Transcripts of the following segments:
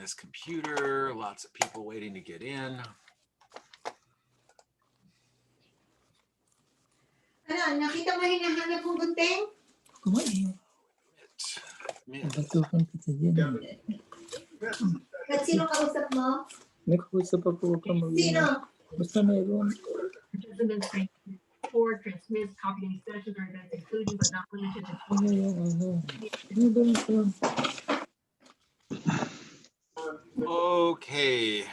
this computer. Lots of people waiting to get in. Ano, nakita mo hinahanap kong gunting? At sino kausap mo? May kausap ako ka Sino? Basta meron. Or transmits copy any sessions or events, including but not limited to. Okay.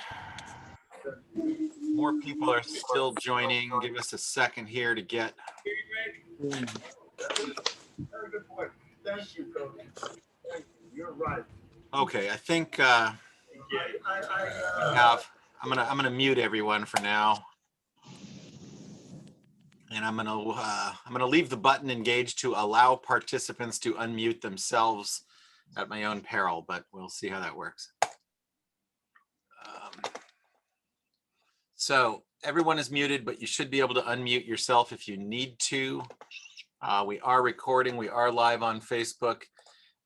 More people are still joining. Give us a second here to get. Very good point. Thank you, Cody. Thank you. You're right. Okay, I think I I'm gonna mute everyone for now, and I'm gonna leave the button engaged to allow participants to unmute themselves at my own peril, but we'll see how that works. So everyone is muted, but you should be able to unmute yourself if you need to. We are recording, we are live on Facebook,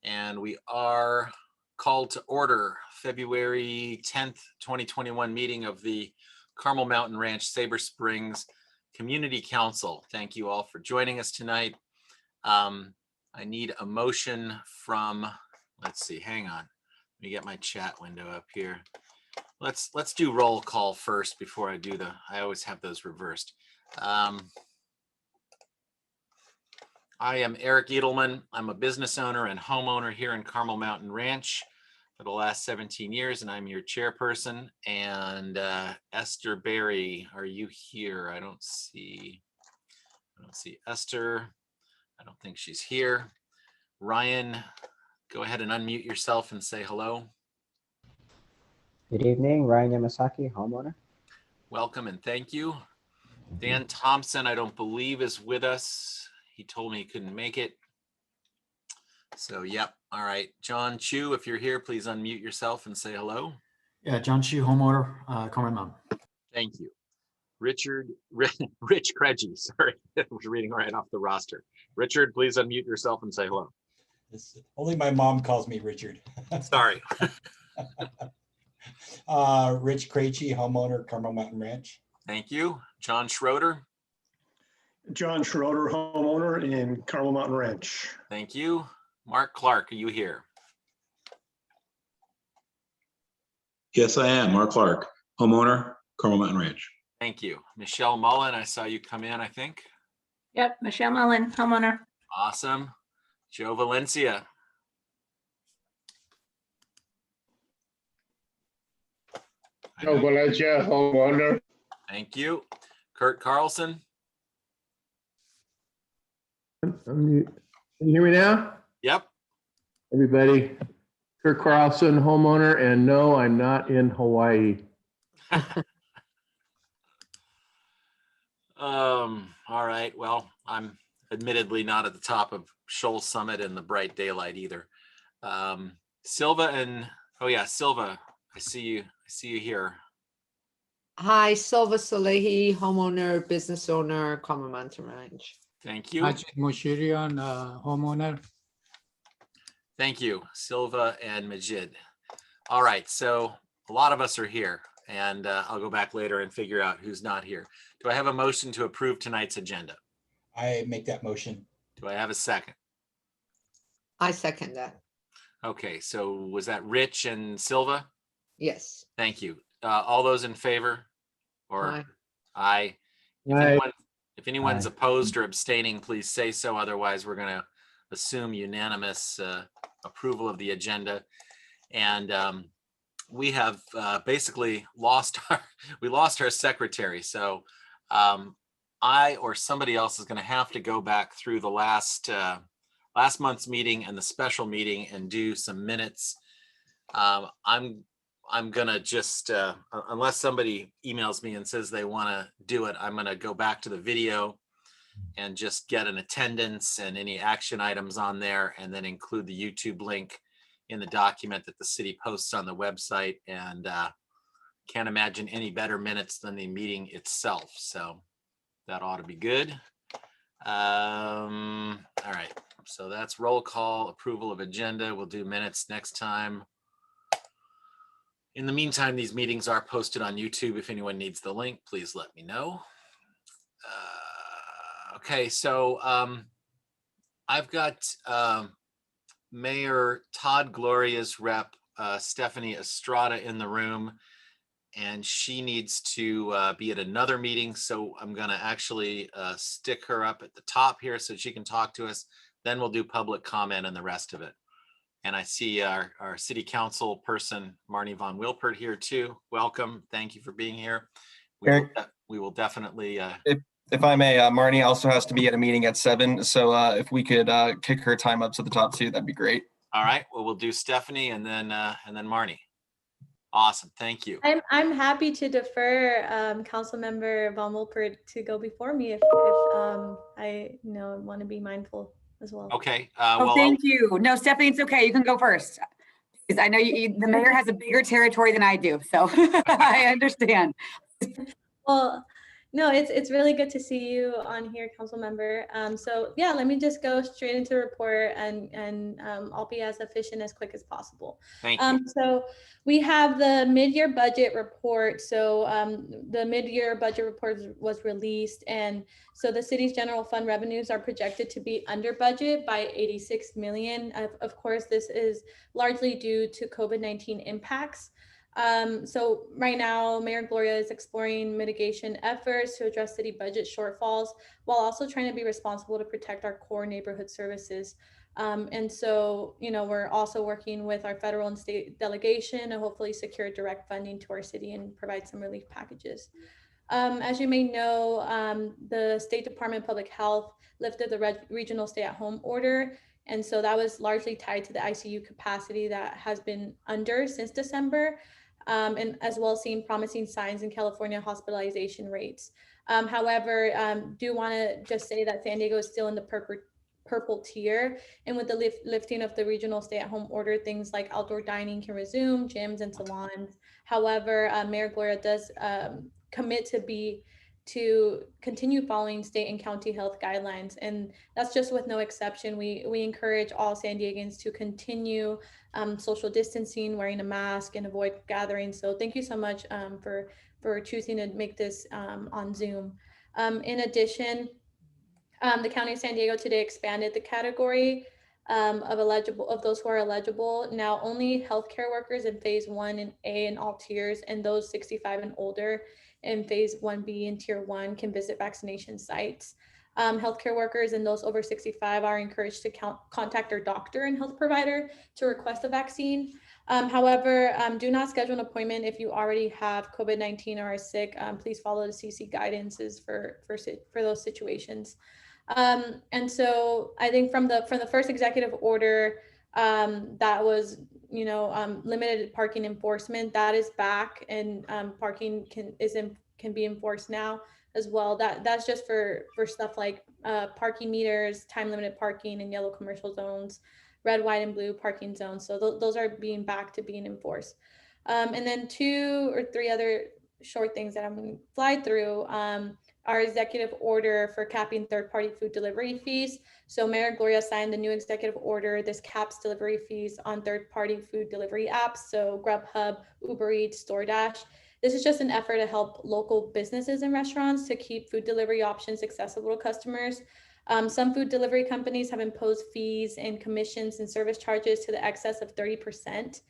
and we are called to order February 10th, 2021 meeting of the Carmel Mountain Ranch Sabre Springs Community Council. Thank you all for joining us tonight. I need a motion from, let's see, hang on. Let me get my chat window up here. Let's do roll call first before I do I always have those reversed. I am Eric Edelman. I'm a business owner and homeowner here in Carmel Mountain Ranch for the last 17 years, and I'm your chairperson. And Esther Berry, are you here? I don't see Esther. I don't think she's here. Ryan, go ahead and unmute yourself and say hello. Good evening, Ryan Yamasaki, homeowner. Welcome and thank you. Dan Thompson, I don't believe is with us. He told me he couldn't make it. So, yep. All right. John Chu, if you're here, please unmute yourself and say hello. Yeah, John Chu, homeowner, Carmel Mountain. Thank you. Rich Kreggy, sorry, I was reading right off the roster. Richard, please unmute yourself and say hello. Only my mom calls me Richard. Sorry. Rich Krejci, homeowner, Carmel Mountain Ranch. Thank you. John Schroeder. John Schroeder, homeowner in Carmel Mountain Ranch. Thank you. Mark Clark, are you here? Yes, I am. Mark Clark, homeowner, Carmel Mountain Ranch. Thank you. Michelle Mullen, I saw you come in, I think. Yep, Michelle Mullen, homeowner. Awesome. Joe Valencia. Joe Valencia, homeowner. Thank you. Kurt Carlson. Can you hear me now? Yep. Everybody, Kirk Carlson, homeowner, and no, I'm not in Hawaii. All right. Well, I'm admittedly not at the top of Shoal Summit in the bright daylight either. Silva and, oh yeah, Silva, I see you here. Hi, Silva Salehi, homeowner, business owner, Carmel Mountain Ranch. Thank you. Majid Moshirian, homeowner. Thank you, Silva and Majid. All right, so a lot of us are here, and I'll go back later and figure out who's not here. Do I have a motion to approve tonight's agenda? I make that motion. Do I have a second? I second that. Okay, so was that Rich and Silva? Yes. Thank you. All those in favor? Or Aye. aye. Aye. If anyone's Aye. opposed or abstaining, please say so. Otherwise, we're going to assume unanimous approval of the agenda. And we have basically lost our secretary. So I or somebody else is going to have to go back through the last month's meeting and the special meeting and do some minutes. I'm gonna just, unless somebody emails me and says they want to do it, I'm gonna go back to the video and just get an attendance and any action items on there, and then include the YouTube link in the document that the city posts on the website. And can't imagine any better minutes than the meeting itself. So that ought to be good. All right, so that's roll call, approval of agenda. We'll do minutes next time. In the meantime, these meetings are posted on YouTube. If anyone needs the link, please let me know. Okay, so I've got Mayor Todd Gloria's rep, Stephanie Estrada, in the room, and she needs to be at another meeting. So I'm going to actually stick her up at the top here so she can talk to us. Then we'll do public comment and the rest of it. And I see our city council person, Marnie Von Wilpert, here too. Welcome. Thank you for being here. We will definitely. If I may, Marnie also has to be at a meeting at 7. So if we could kick her time up to the top too, that'd be great. All right. Well, we'll do Stephanie and then Marnie. Awesome. Thank you. I'm happy to defer Council Member Von Wilpert to go before me if I want to be mindful as well. Okay. Well, thank you. No, Stephanie, it's okay. You can go first. Because I know the mayor has a bigger territory than I do, so I understand. Well, no, it's really good to see you on here, Council Member. So yeah, let me just go straight into the report and I'll be as efficient as quick as possible. Thank you. So we have the mid-year budget report. So the mid-year budget report was released, and so the city's general fund revenues are projected to be under budget by 86 million. Of course, this is largely due to COVID-19 impacts. So right now, Mayor Gloria is exploring mitigation efforts to address city budget shortfalls while also trying to be responsible to protect our core neighborhood services. And so, we're also working with our federal and state delegation to hopefully secure direct funding to our city and provide some relief packages. As you may know, the State Department of Public Health lifted the regional stay-at-home order. And so that was largely tied to the ICU capacity that has been under since December. And as well as seeing promising signs in California hospitalization rates. However, do want to just say that San Diego is still in the purple tier, and with the lifting of the regional stay-at-home order, things like outdoor dining can resume, gyms and salons. However, Mayor Gloria does commit to continue following state and county health guidelines, and that's just with no exception. We encourage all San Diegans to continue social distancing, wearing a mask, and avoid gatherings. So thank you so much for choosing to make this on Zoom. In addition, the County of San Diego today expanded the category of those who are eligible. Now only healthcare workers in phase 1 and A in all tiers, and those 65 and older in phase 1B and tier 1 can visit vaccination sites. Healthcare workers and those over 65 are encouraged to contact their doctor and health provider to request a vaccine. However, do not schedule an appointment if you already have COVID-19 or are sick. Please follow the CC guidances for those situations. And so I think from the first executive order that was limited parking enforcement, that is back, and parking can be enforced now as well. That's just for stuff like parking meters, time limited parking in yellow commercial zones, red, white, and blue parking zones. So those are being back to being enforced. And then 2 or 3 other short things that I'm going to fly through. Our executive order for capping third-party food delivery fees. So Mayor Gloria signed the new executive order. This caps delivery fees on third-party food delivery apps. So Grubhub, Uber Eats, DoorDash. This is just an effort to help local businesses and restaurants to keep food delivery options accessible to customers. Some food delivery companies have imposed fees and commissions and service charges to the excess of 30%.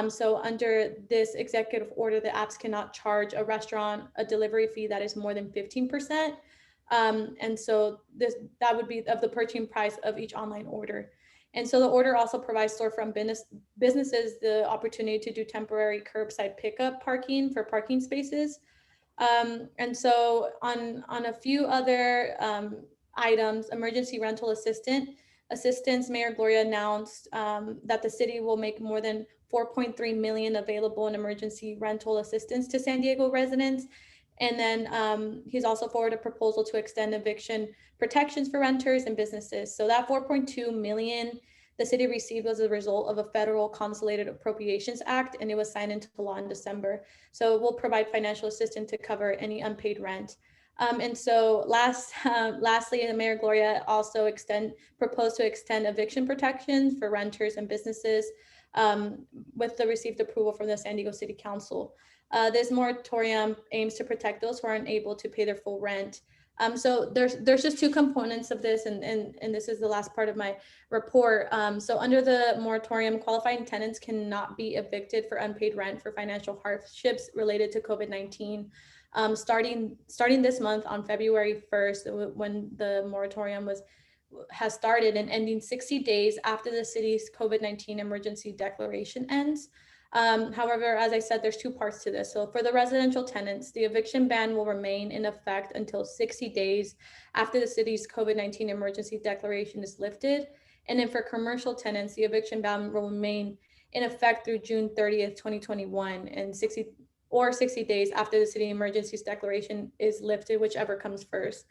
So under this executive order, the apps cannot charge a restaurant a delivery fee that is more than 15%. And so that would be of the purchasing price of each online order. And so the order also provides storefront businesses the opportunity to do temporary curbside pickup parking for parking spaces. And so on a few other items, emergency rental assistance, Mayor Gloria announced that the city will make more than $4.3 million available in emergency rental assistance to San Diego residents. And then he's also forwarded a proposal to extend eviction protections for renters and businesses. So that $4.2 million the city received was a result of a federal Consolidated Appropriations Act, and it was signed into law in December. So it will provide financial assistance to cover any unpaid rent. And so lastly, Mayor Gloria also proposed to extend eviction protections for renters and businesses. with the received approval from the San Diego City Council. This moratorium aims to protect those who aren't able to pay their full rent. So there's just two components of this, and this is the last part of my report. So under the moratorium, qualifying tenants cannot be evicted for unpaid rent for financial hardships related to COVID-19. Starting this month on February 1st, when the moratorium has started, and ending 60 days after the city's COVID-19 emergency declaration ends. However, as I said, there's two parts to this. So for the residential tenants, the eviction ban will remain in effect until 60 days after the city's COVID-19 emergency declaration is lifted. And then for commercial tenants, the eviction ban will remain in effect through June 30th, 2021, and 60 days after the city emergency declaration is lifted, whichever comes first.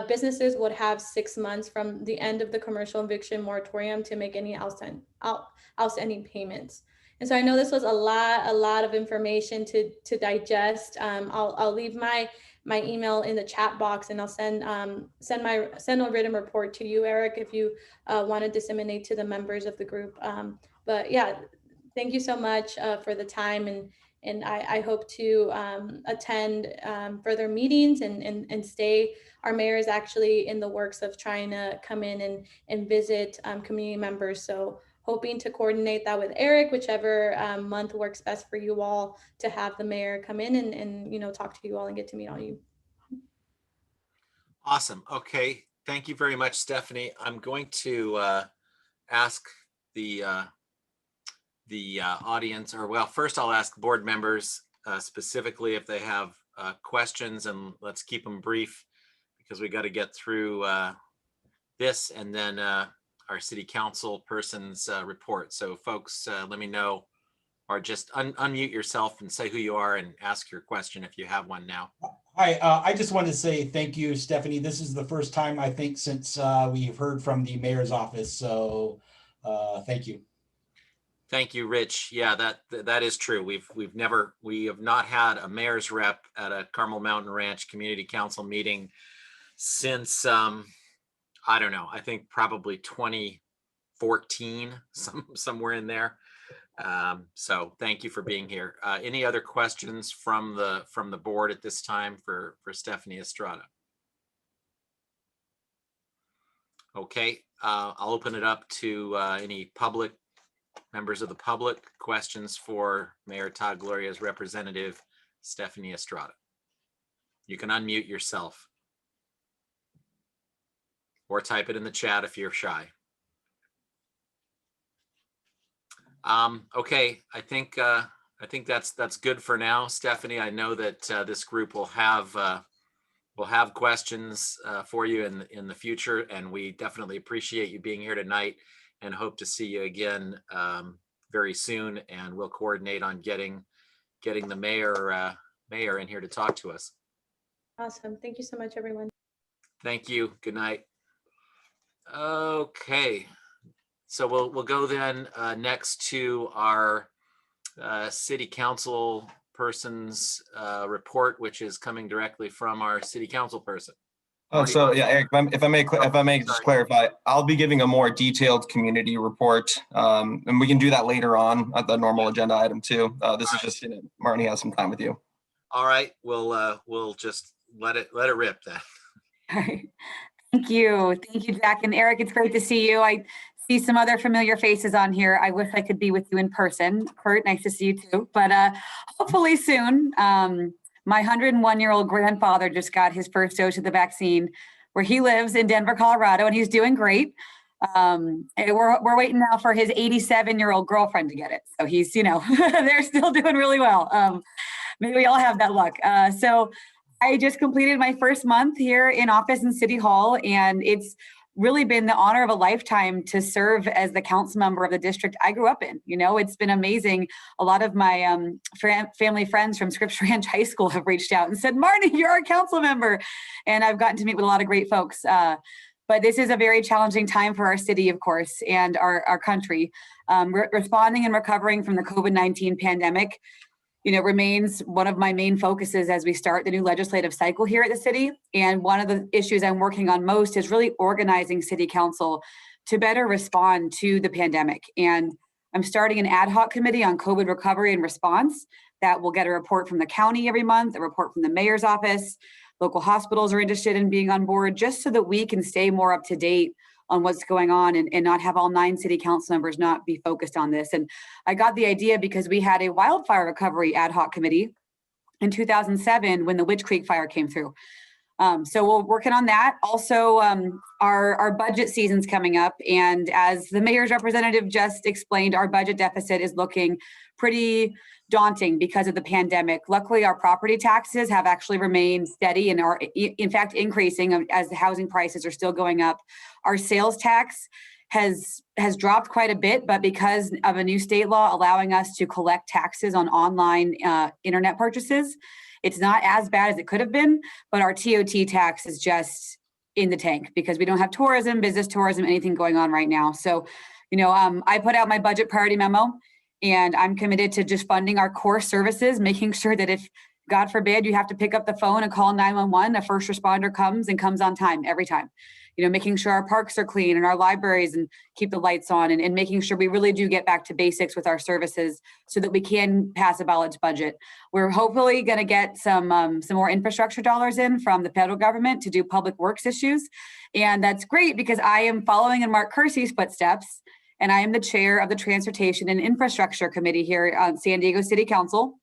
Businesses would have 6 months from the end of the commercial eviction moratorium to make any outstanding payments. And so I know this was a lot of information to digest. I'll leave my email in the chat box, and I'll send a written report to you, Eric, if you want to disseminate to the members of the group. But yeah, thank you so much for the time, and I hope to attend further meetings and stay. Our mayor is actually in the works of trying to come in and visit community members. So hoping to coordinate that with Eric, whichever month works best for you all, to have the mayor come in and talk to you all and get to meet all you. Awesome. Okay. Thank you very much, Stephanie. I'm going to ask the audience, or well, first I'll ask board members specifically if they have questions, and let's keep them brief because we got to get through this, and then our city council person's report. So folks, let me know, or just unmute yourself and say who you are and ask your question if you have one now. Hi, I just wanted to say thank you, Stephanie. This is the first time, I think, since we've heard from the mayor's office. So thank you. Thank you, Rich. Yeah, that is true. We have not had a mayor's rep at a Carmel Mountain Ranch Community Council meeting since I don't know, I think probably 2014, somewhere in there. So thank you for being here. Any other questions from the board at this time for Stephanie Estrada? Okay, I'll open it up to any members of the public. Questions for Mayor Todd Gloria's representative, Stephanie Estrada. You can unmute yourself or type it in the chat if you're shy. Okay, I think that's good for now, Stephanie. I know that this group will have questions for you in the future, and we definitely appreciate you being here tonight, and hope to see you again very soon. And we'll coordinate on getting the mayor in here to talk to us. Awesome. Thank you so much, everyone. Thank you. Good night. Okay, so we'll go then next to our city council person's report, which is coming directly from our city council person. Oh, so yeah, Eric, if I may just clarify, I'll be giving a more detailed community report, and we can do that later on at the normal agenda item too. This is just, Marnie has some time with you. All right, we'll just let it rip then. All right. Thank you, Jack and Eric. It's great to see you. I see some other familiar faces on here. I wish I could be with you in person. Kurt, nice to see you too. But hopefully soon. My 101-year-old grandfather just got his first dose of the vaccine, where he lives in Denver, Colorado, and he's doing great. And we're waiting now for his 87-year-old girlfriend to get it. So he's, they're still doing really well. Maybe we all have that luck. So I just completed my first month here in office in City Hall, and it's really been the honor of a lifetime to serve as the council member of the district I grew up in. It's been amazing. A lot of my family friends from Scripps Ranch High School have reached out and said, Marnie, you're our council member. And I've gotten to meet with a lot of great folks. But this is a very challenging time for our city, of course, and our country. Responding and recovering from the COVID-19 pandemic remains one of my main focuses as we start the new legislative cycle here at the city. And one of the issues I'm working on most is really organizing city council to better respond to the pandemic. And I'm starting an ad hoc committee on COVID recovery and response that will get a report from the county every month, a report from the mayor's office. Local hospitals are interested in being on board just so that we can stay more up to date on what's going on and not have all 9 city council members not be focused on this. And I got the idea because we had a wildfire recovery ad hoc committee in 2007 when the Witch Creek fire came through. So we're working on that. Also, our budget season's coming up. And as the mayor's representative just explained, our budget deficit is looking pretty daunting because of the pandemic. Luckily, our property taxes have actually remained steady and are in fact increasing as the housing prices are still going up. Our sales tax has dropped quite a bit, but because of a new state law allowing us to collect taxes on online internet purchases, it's not as bad as it could have been, but our TOT tax is just in the tank because we don't have tourism, business tourism, anything going on right now. So, I put out my budget priority memo and I'm committed to just funding our core services, making sure that if, God forbid, you have to pick up the phone and call 911, a first responder comes on time every time. Making sure our parks are clean and our libraries and keep the lights on and making sure we really do get back to basics with our services so that we can pass a balanced budget. We're hopefully going to get some more infrastructure dollars in from the federal government to do public works issues. And that's great because I am following in Mark Kersey's footsteps and I am the chair of the Transportation and Infrastructure Committee here on San Diego City Council.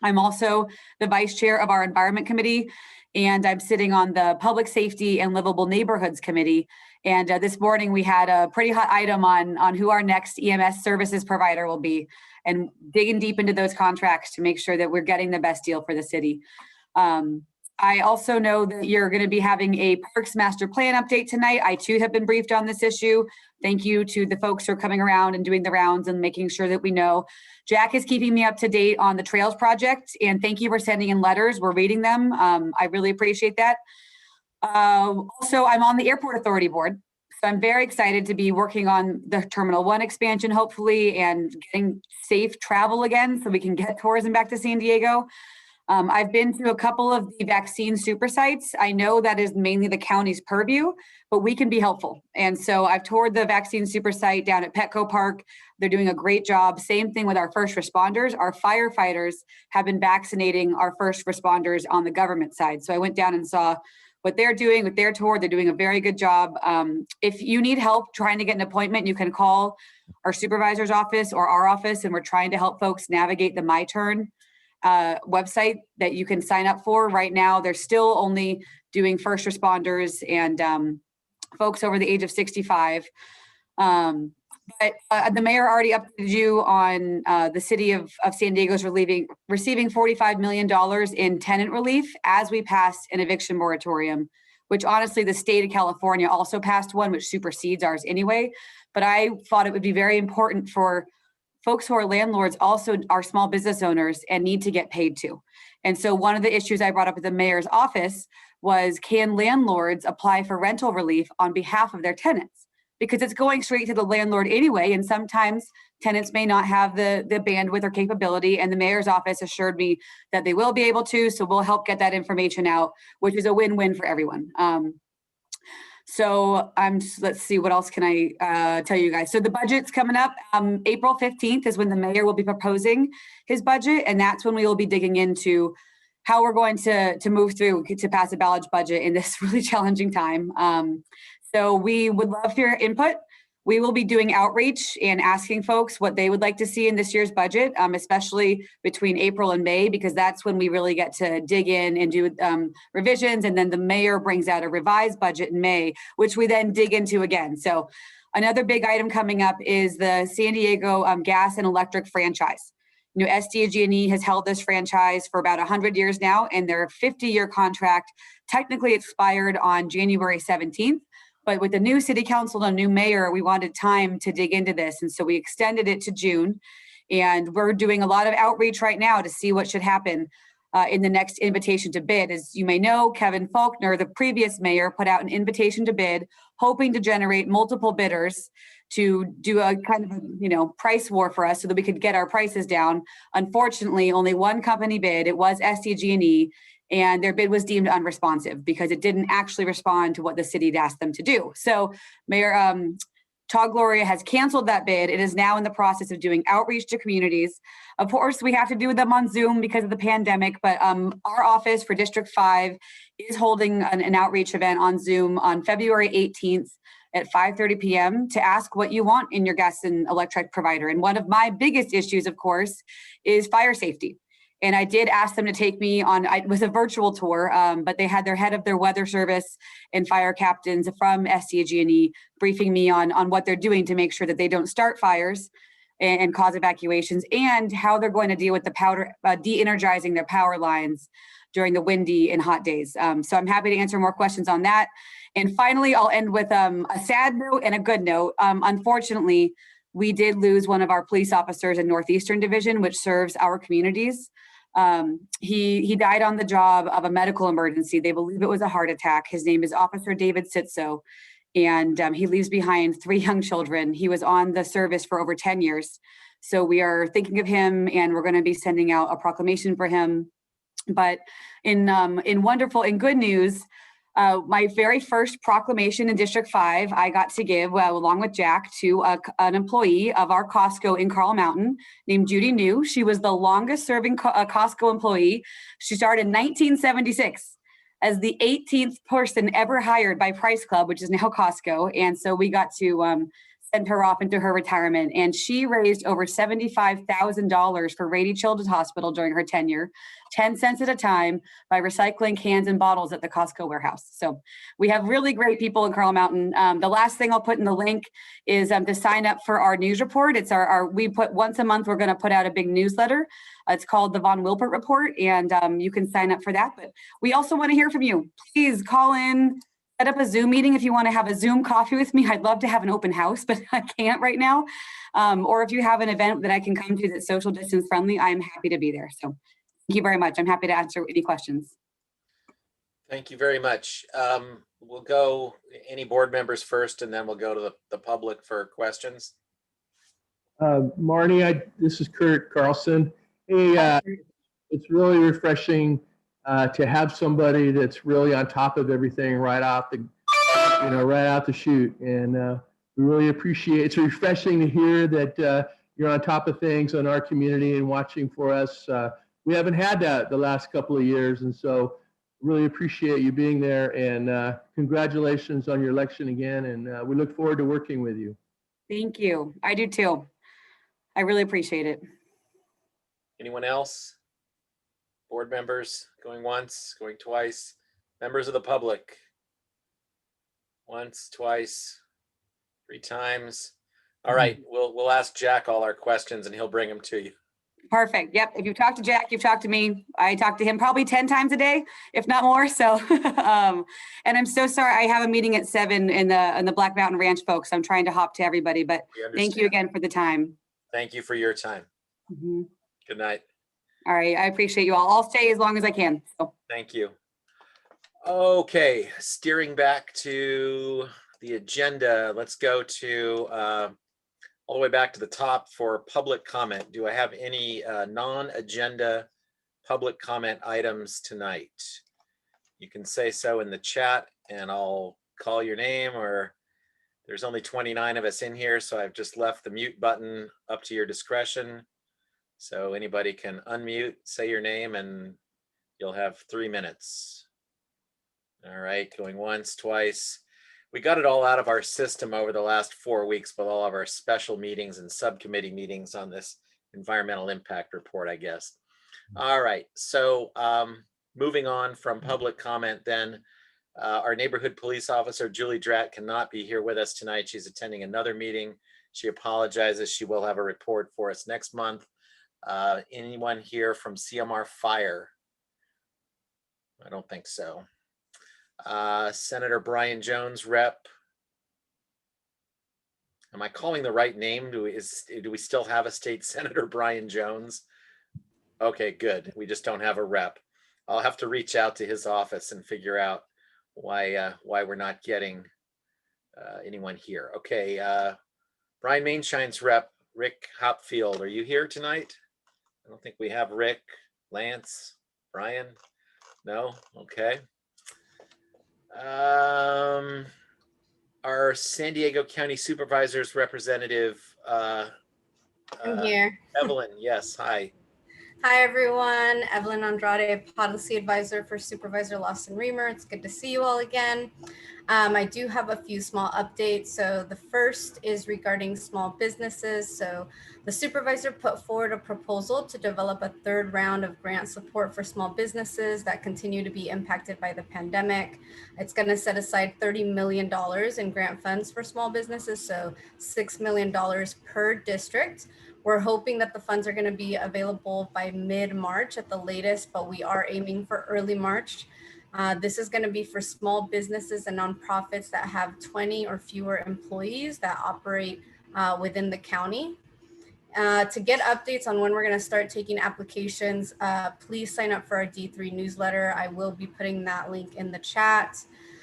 I'm also the vice chair of our Environment Committee, and I'm sitting on the Public Safety and Livable Neighborhoods Committee. And this morning we had a pretty hot item on who our next EMS services provider will be and digging deep into those contracts to make sure that we're getting the best deal for the city. I also know that you're going to be having a Parks Master Plan update tonight. I too have been briefed on this issue. Thank you to the folks who are coming around and doing the rounds and making sure that we know. Jack is keeping me up to date on the Trails project, and thank you for sending in letters. We're reading them. I really appreciate that. Also, I'm on the Airport Authority Board, so I'm very excited to be working on the Terminal 1 expansion, hopefully, and getting safe travel again so we can get tourism back to San Diego. I've been to a couple of the vaccine super sites. I know that is mainly the county's purview, but we can be helpful. And so I've toured the vaccine super site down at Petco Park. They're doing a great job. Same thing with our first responders. Our firefighters have been vaccinating our first responders on the government side. So I went down and saw what they're doing with their tour. They're doing a very good job. If you need help trying to get an appointment, you can call our supervisor's office or our office, and we're trying to help folks navigate the My Turn website that you can sign up for. Right now, they're still only doing first responders and folks over the age of 65. But the mayor already updated you on the city of San Diego's receiving $45 million in tenant relief as we pass an eviction moratorium, which honestly, the state of California also passed one, which supersedes ours anyway. But I thought it would be very important for folks who are landlords also are small business owners and need to get paid too. And so one of the issues I brought up at the mayor's office was, can landlords apply for rental relief on behalf of their tenants? Because it's going straight to the landlord anyway. And sometimes tenants may not have the bandwidth or capability. And the mayor's office assured me that they will be able to. So we'll help get that information out, which is a win-win for everyone. So let's see, what else can I tell you guys? So the budget's coming up. April 15th is when the mayor will be proposing his budget. And that's when we will be digging into how we're going to move through to pass a balanced budget in this really challenging time. So we would love your input. We will be doing outreach and asking folks what they would like to see in this year's budget, especially between April and May, because that's when we really get to dig in and do revisions. And then the mayor brings out a revised budget in May, which we then dig into again. So another big item coming up is the San Diego gas and electric franchise. SDG&E has held this franchise for about 100 years now, and their 50-year contract technically expired on January 17th. But with the new city council and a new mayor, we wanted time to dig into this. And so we extended it to June. And we're doing a lot of outreach right now to see what should happen in the next invitation to bid. As you may know, Kevin Faulkner, the previous mayor, put out an invitation to bid, hoping to generate multiple bidders to do a kind of price war for us so that we could get our prices down. Unfortunately, only one company bid. It was SDG&E. And their bid was deemed unresponsive because it didn't actually respond to what the city had asked them to do. So Mayor Todd Gloria has canceled that bid. It is now in the process of doing outreach to communities. Of course, we have to do them on Zoom because of the pandemic, but our office for District 5 is holding an outreach event on Zoom on February 18th at 5:30 p.m. to ask what you want in your gas and electric provider. And one of my biggest issues, of course, is fire safety. And I did ask them to take me on, it was a virtual tour, but they had their head of their weather service and fire captains from SDG&E briefing me on what they're doing to make sure that they don't start fires and cause evacuations, and how they're going to deal with the de-energizing their power lines during the windy and hot days. So I'm happy to answer more questions on that. And finally, I'll end with a sad note and a good note. Unfortunately, we did lose one of our police officers in Northeastern Division, which serves our communities. He died on the job of a medical emergency. They believe it was a heart attack. His name is Officer David Sitso, and he leaves behind 3 young children. He was on the service for over 10 years. So we are thinking of him, and we're going to be sending out a proclamation for him. But in wonderful and good news, my very first proclamation in District 5, I got to give, along with Jack, to an employee of our Costco in Carmel Mountain named Judy New. She was the longest serving Costco employee. She started in 1976 as the 18th person ever hired by Price Club, which is now Costco. And so we got to send her off into her retirement. And she raised over $75,000 for Rady Children's Hospital during her tenure, 10 cents at a time, by recycling cans and bottles at the Costco warehouse. So we have really great people in Carmel Mountain. The last thing I'll put in the link is to sign up for our news report. It's we put once a month, we're going to put out a big newsletter. It's called the Von Wilpert Report, and you can sign up for that. But we also want to hear from you. Please call in, set up a Zoom meeting if you want to have a Zoom coffee with me. I'd love to have an open house, but I can't right now. Or if you have an event that I can come to that's social distance friendly, I'm happy to be there. So thank you very much. I'm happy to answer any questions. Thank you very much. We'll go any board members first, and then we'll go to the public for questions. Marnie, this is Kurt Carlson. Hey, it's really refreshing to have somebody that's really on top of everything right out the chute. And we really appreciate it. It's refreshing to hear that you're on top of things in our community and watching for us. We haven't had that the last couple of years. And so really appreciate you being there, and congratulations on your election again. And we look forward to working with you. Thank you. I do too. I really appreciate it. Anyone else? Board members going once, going twice, members of the public? Once, twice, 3 times. All right, we'll ask Jack all our questions and he'll bring them to you. Perfect. Yep. If you've talked to Jack, you've talked to me. I talk to him probably 10 times a day, if not more. So, and I'm so sorry. I have a meeting at 7 in the Black Mountain Ranch folks. I'm trying to hop to everybody, but thank you again for the time. Thank you for your time. Mm-hmm. Good night. All right. I appreciate you all. I'll stay as long as I can. So. Thank you. Okay, steering back to the agenda, let's go to all the way back to the top for public comment. Do I have any non-agenda public comment items tonight? You can say so in the chat and I'll call your name, or there's only 29 of us in here, so I've just left the mute button up to your discretion. So anybody can unmute, say your name, and you'll have 3 minutes. All right, going once, twice. We got it all out of our system over the last 4 weeks with all of our special meetings and subcommittee meetings on this environmental impact report, I guess. All right, so moving on from public comment then, our neighborhood police officer, Julie Dratt, cannot be here with us tonight. She's attending another meeting. She apologizes. She will have a report for us next month. Anyone here from CMR Fire? I don't think so. Senator Brian Jones, rep. Am I calling the right name? Do we still have a state senator, Brian Jones? Okay, good. We just don't have a rep. I'll have to reach out to his office and figure out why we're not getting anyone here. Okay, Brian Mainshine's rep, Rick Hopfield. Are you here tonight? I don't think we have Rick, Lance, Brian. No, okay. our San Diego County Supervisor's representative, I'm here. Evelyn. Yes, hi. Hi, everyone. Evelyn Andrade, Policy Advisor for Supervisor Lawson Reamer. It's good to see you all again. I do have a few small updates. So the first is regarding small businesses. So the supervisor put forward a proposal to develop a third round of grant support for small businesses that continue to be impacted by the pandemic. It's going to set aside $30 million in grant funds for small businesses, so $6 million per district. We're hoping that the funds are going to be available by mid-March at the latest, but we are aiming for early March. This is going to be for small businesses and nonprofits that have 20 or fewer employees that operate within the county. To get updates on when we're going to start taking applications, please sign up for our D3 newsletter. I will be putting that link in the chat.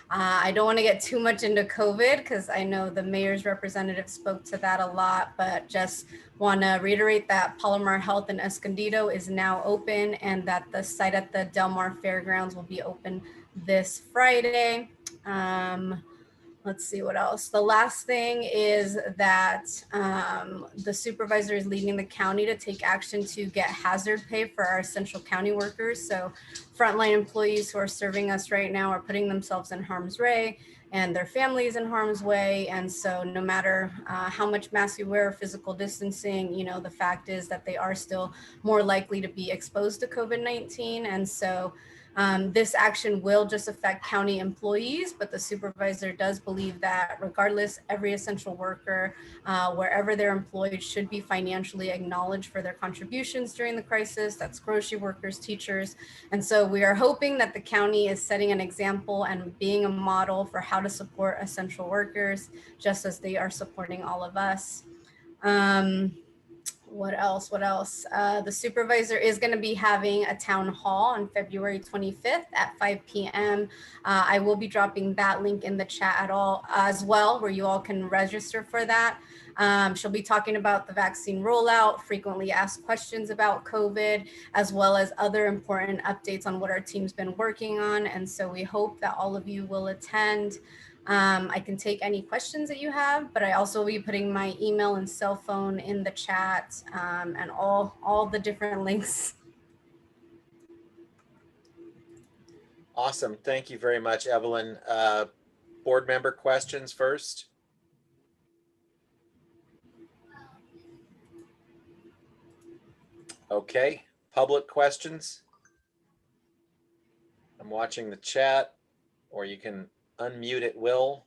I don't want to get too much into COVID because I know the mayor's representative spoke to that a lot, but just want to reiterate that Palomar Health in Escondido is now open and that the site at the Del Mar Fairgrounds will be open this Friday. Let's see what else. The last thing is that the supervisor is leading the county to take action to get hazard pay for our essential county workers. So frontline employees who are serving us right now are putting themselves in harm's way and their families in harm's way. And so no matter how much mask you wear, physical distancing, you know, the fact is that they are still more likely to be exposed to COVID-19. And so this action will just affect county employees, but the supervisor does believe that regardless, every essential worker, wherever they're employed, should be financially acknowledged for their contributions during the crisis. That's grocery workers, teachers. And so we are hoping that the county is setting an example and being a model for how to support essential workers, just as they are supporting all of us. What else? The supervisor is going to be having a town hall on February 25th at 5 p.m. I will be dropping that link in the chat as well, where you all can register for that. She'll be talking about the vaccine rollout, frequently asked questions about COVID, as well as other important updates on what our team's been working on. And so we hope that all of you will attend. I can take any questions that you have, but I also will be putting my email and cell phone in the chat and all the different links. Awesome. Thank you very much, Evelyn. Board member questions first. Okay, public questions. I'm watching the chat, or you can unmute at will.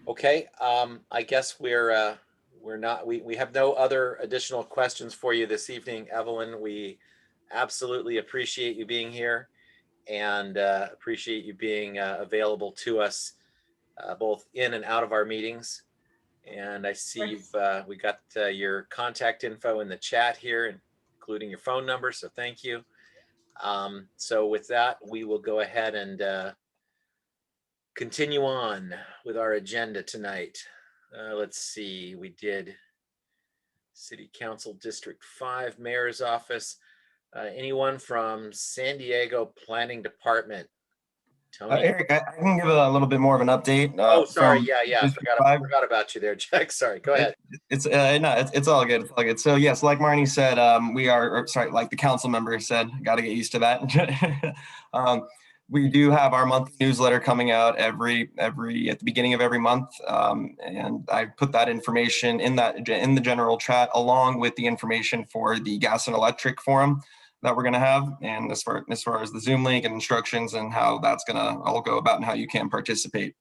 Okay, I guess we have no other additional questions for you this evening, Evelyn. We absolutely appreciate you being here and appreciate you being available to us both in and out of our meetings. And I see we got your contact info in the chat here, including your phone number, so thank you. So with that, we will go ahead and continue on with our agenda tonight. Let's see, we did City Council District 5, Mayor's Office. Anyone from San Diego Planning Department? Tony? Eric, I can give a little bit more of an update. Oh, sorry. from Yeah. District I 5. forgot about you there, Jack. Sorry. Go ahead. It's all good. It's all good. So yes, like Marnie said, like the council member said, got to get used to that. We do have our monthly newsletter coming out at the beginning of every month, and I put that information in the general chat along with the information for the gas and electric forum that we're going to have, and as far as the Zoom link and instructions and how that's going to all go about and how you can participate.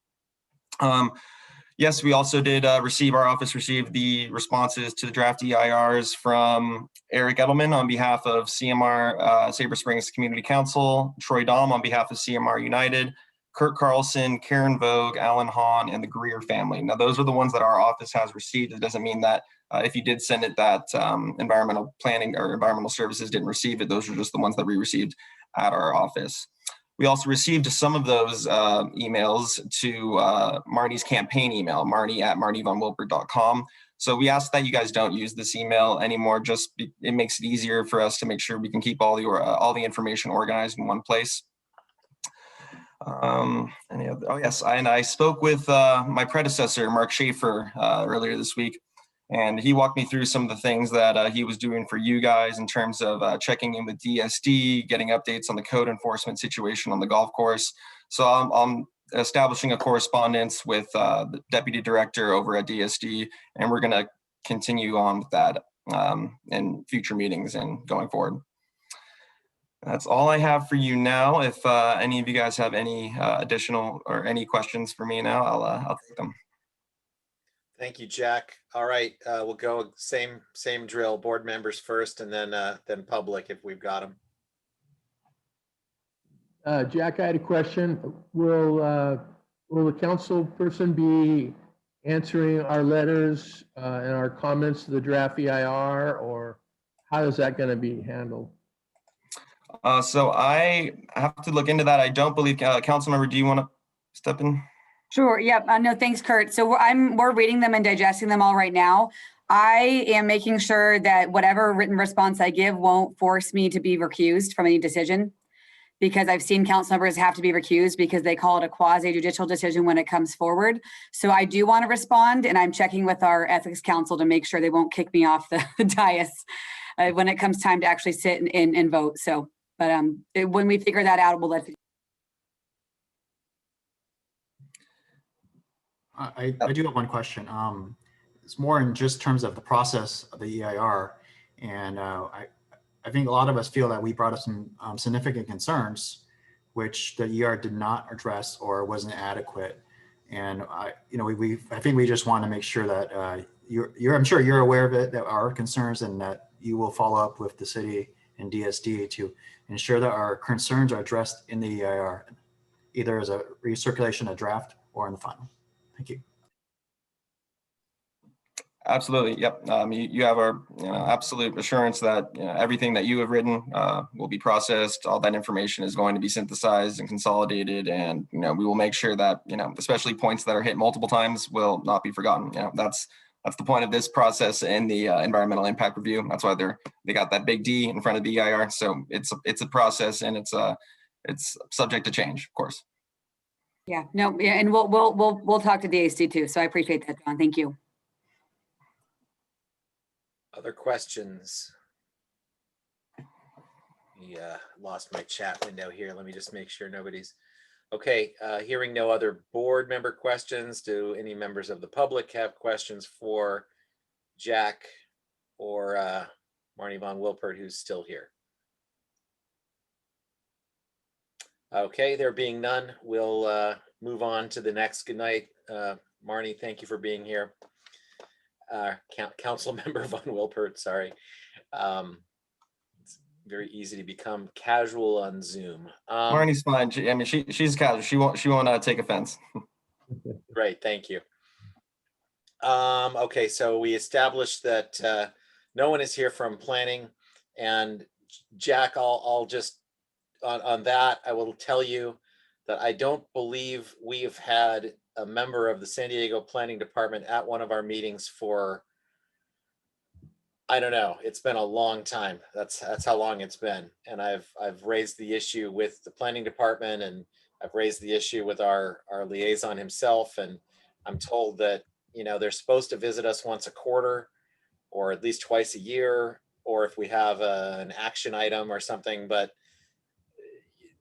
Yes, we also did our office received the responses to the draft EIRs from Eric Edelman on behalf of CMR Sabre Springs Community Council, Troy Dahm on behalf of CMR United, Kurt Carlson, Karen Vogue, Alan Hahn, and the Greer family. Now, those are the ones that our office has received. It doesn't mean that if you did send it that environmental planning or environmental services didn't receive it. Those are just the ones that we received at our office. We also received some of those emails to Marnie's campaign email, marnie@marnievonwilbur.com. So we ask that you guys don't use this email anymore. It makes it easier for us to make sure we can keep all the information organized in one place. Any other? Oh yes, and I spoke with my predecessor, Mark Schaefer, earlier this week, and he walked me through some of the things that he was doing for you guys in terms of checking in with DSD, getting updates on the code enforcement situation on the golf course. So I'm establishing a correspondence with the deputy director over at DSD, and we're going to continue on with that in future meetings and going forward. That's all I have for you now. If any of you guys have any additional or any questions for me now, I'll take them. Thank you, Jack. All right, we'll go same drill. Board members first, and then public if we've got them. Jack, I had a question. Will the council person be answering our letters and our comments to the draft EIR, or how is that going to be handled? So I have to look into that. I don't believe, council member, do you want to step in? Sure. Yep. No, thanks, Kurt. So we're reading them and digesting them all right now. I am making sure that whatever written response I give won't force me to be recused from any decision, because I've seen council members have to be recused because they call it a quasi judicial decision when it comes forward. So I do want to respond, and I'm checking with our ethics council to make sure they won't kick me off the dais when it comes time to actually sit and vote. So, but when we figure that out, we'll let you. I do have one question. It's more in just terms of the process of the EIR. And I think a lot of us feel that we brought up some significant concerns, which the EIR did not address or wasn't adequate. And I think we just want to make sure that I'm sure you're aware of it, that our concerns, and that you will follow up with the city and DSD to ensure that our concerns are addressed in the EIR, either as a recirculation, a draft, or in the final. Thank you. Absolutely. Yep. You have our absolute assurance that everything that you have written will be processed. All that information is going to be synthesized and consolidated, and we will make sure that especially points that are hit multiple times will not be forgotten. That's the point of this process and the environmental impact review. That's why they got that big D in front of the EIR. So it's a process, and it's subject to change, of course. Yeah. No. Yeah. And we'll talk to DSD too. So I appreciate that, John. Thank you. Other questions? Lost my chat window here. Let me just make sure nobody's okay. Hearing no other board member questions, do any members of the public have questions for Jack or Marnie Von Wilpert, who's still here? Okay, there being none, we'll move on to the next. Good night, Marnie. Thank you for being here. Council member Von Wilpert, sorry. It's very easy to become casual on Zoom. Marnie's fine. She's casual. She won't take offense. Great, thank you. Okay, so we established that no one is here from planning, and Jack, I'll just on that, I will tell you that I don't believe we've had a member of the San Diego Planning Department at one of our meetings for, I don't know, it's been a long time. That's how long it's been. And I've raised the issue with the Planning Department, and I've raised the issue with our liaison himself. And I'm told that, they're supposed to visit us once a quarter, or at least twice a year, or if we have an action item or something, but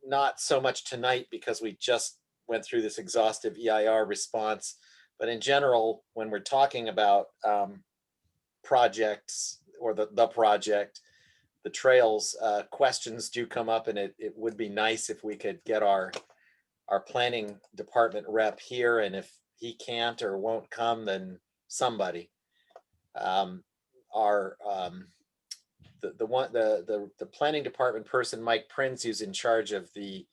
not so much tonight because we just went through this exhaustive EIR response. But in general, when we're talking about projects or the project, the trails, questions do come up, and it would be nice if we could get our planning department rep here, and if he can't or won't come, then somebody. The planning department person, Mike Prinz, who's in charge of the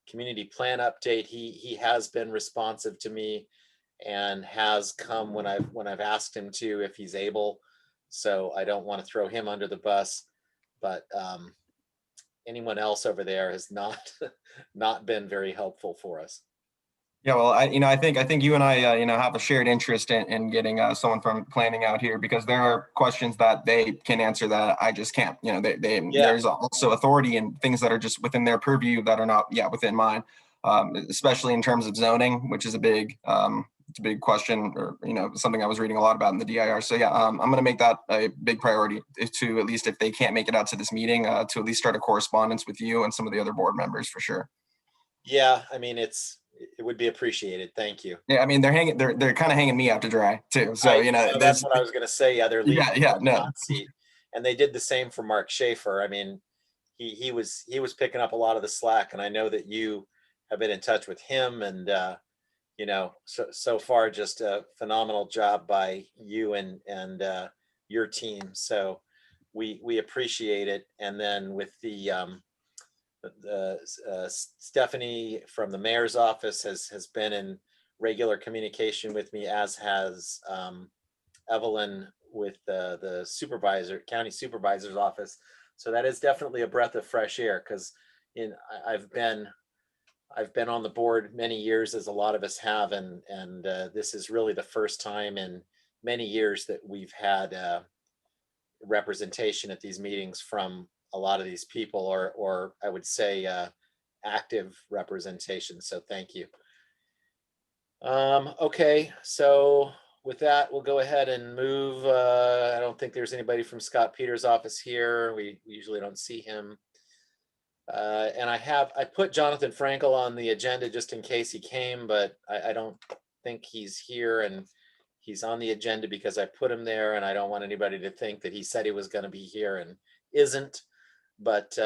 community plan update, he has been responsive to me and has come when I've asked him to, if he's able. So I don't want to throw him under the bus, but anyone else over there has not been very helpful for us. Yeah, well, I think you and I, have a shared interest in getting someone from planning out here, because there are questions that they can answer that I just can't. There's also authority and things that are just within their purview that are not within mine. especially in terms of zoning, which is a big, it's a big question, or, something I was reading a lot about in the DIR. So yeah, I'm going to make that a big priority to, at least if they can't make it out to this meeting, to at least start a correspondence with you and some of the other board members for sure. Yeah, I mean, it would be appreciated. Thank you. Yeah, I mean, they're kind of hanging me out to dry too. So, that's what I was going to say. Yeah, they're leaving yeah, the no. hot seat. And they did the same for Mark Schaefer. I mean, he was picking up a lot of the slack, and I know that you have been in touch with him, and so far just a phenomenal job by you and your team. So we appreciate it. And then with the Stephanie from the mayor's office has been in regular communication with me, as has Evelyn with the county supervisor's office. So that is definitely a breath of fresh air, because I've been on the board many years, as a lot of us have, and this is really the first time in many years that we've had representation at these meetings from a lot of these people, or I would say active representation. So thank you. Okay, so with that, we'll go ahead and move. I don't think there's anybody from Scott Peters' office here. We usually don't see him. And I put Jonathan Frankel on the agenda just in case he came, but I don't think he's here, and he's on the agenda because I put him there, and I don't want anybody to think that he said he was going to be here and isn't. But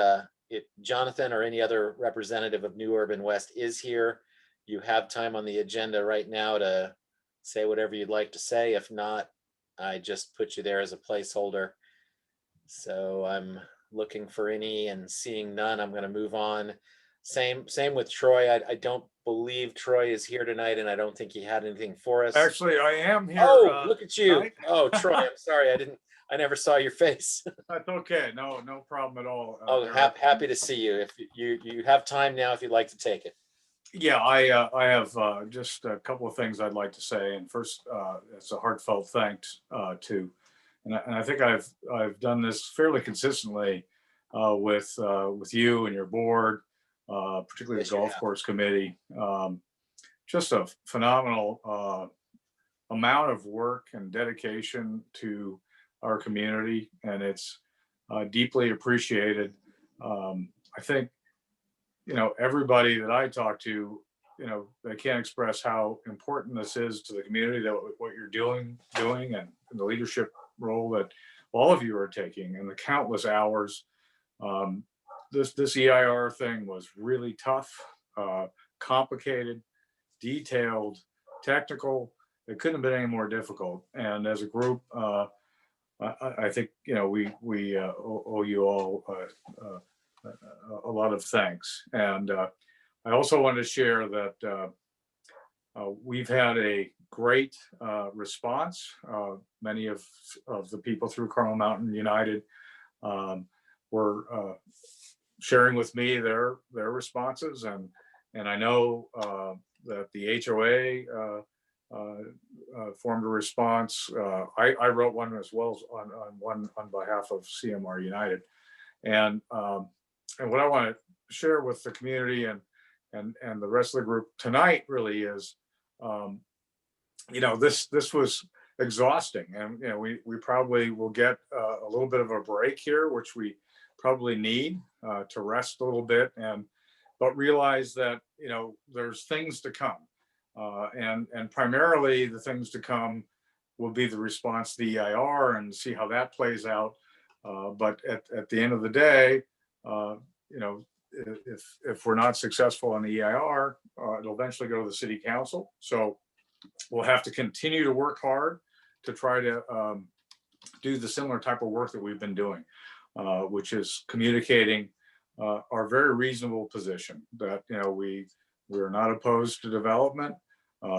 if Jonathan or any other representative of New Urban West is here, you have time on the agenda right now to say whatever you'd like to say. If not, I just put you there as a placeholder. So I'm looking for any, and seeing none, I'm going to move on. Same with Troy. I don't believe Troy is here tonight, and I don't think he had anything for us. Actually, I am here. Oh, look at you. Tonight. Oh, Troy, I'm sorry. I never saw your face. That's okay. No problem at all. Happy to see you. If you have time now, if you'd like to take it. Yeah, I have just a couple of things I'd like to say. And first, it's a heartfelt thanks to, and I think I've done this fairly consistently with you and your board, particularly the golf course committee. Just a phenomenal amount of work and dedication to our community, and it's deeply appreciated. I think, everybody that I talk to, they can't express how important this is to the community, that what you're doing and the leadership role that all of you are taking, and the countless hours. This EIR thing was really tough, complicated, detailed, technical. It couldn't have been any more difficult. And as a group, I think, we owe you all a lot of thanks. And I also wanted to share that we've had a great response. Many of the people through Carmel Mountain United were sharing with me their responses, and I know that the HOA formed a response. I wrote one as well on behalf of CMR United, and what I want to share with the community and the rest of the group tonight really is, this was exhausting, and we probably will get a little bit of a break here, which we probably need to rest a little bit, but realize that there's things to come, and primarily the things to come will be the response to the EIR and see how that plays out. But at the end of the day, if we're not successful on the EIR, it'll eventually go to the city council. So we'll have to continue to work hard to try to do the similar type of work that we've been doing, which is communicating our very reasonable position that we're not opposed to development.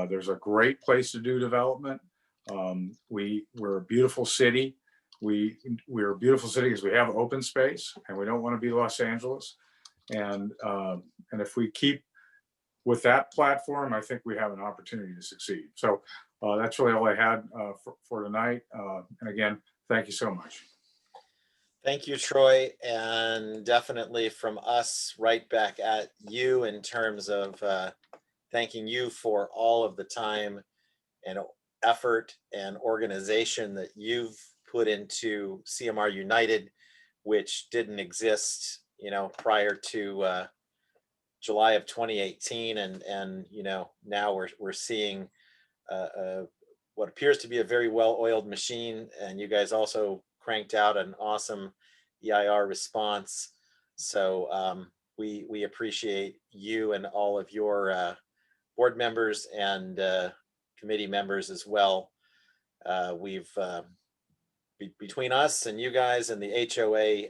There's a great place to do development. We're a beautiful city. We're a beautiful city because we have open space, and we don't want to be Los Angeles. And if we keep with that platform, I think we have an opportunity to succeed. So that's really all I had for tonight. And again, thank you so much. Thank you, Troy, and definitely from us right back at you in terms of thanking you for all of the time and effort and organization that you've put into CMR United, which didn't exist, prior to July of 2018, and now we're seeing what appears to be a very well-oiled machine, and you guys also cranked out an awesome EIR response. So we appreciate you and all of your board members and committee members as well. We've between us and you guys and the HOA,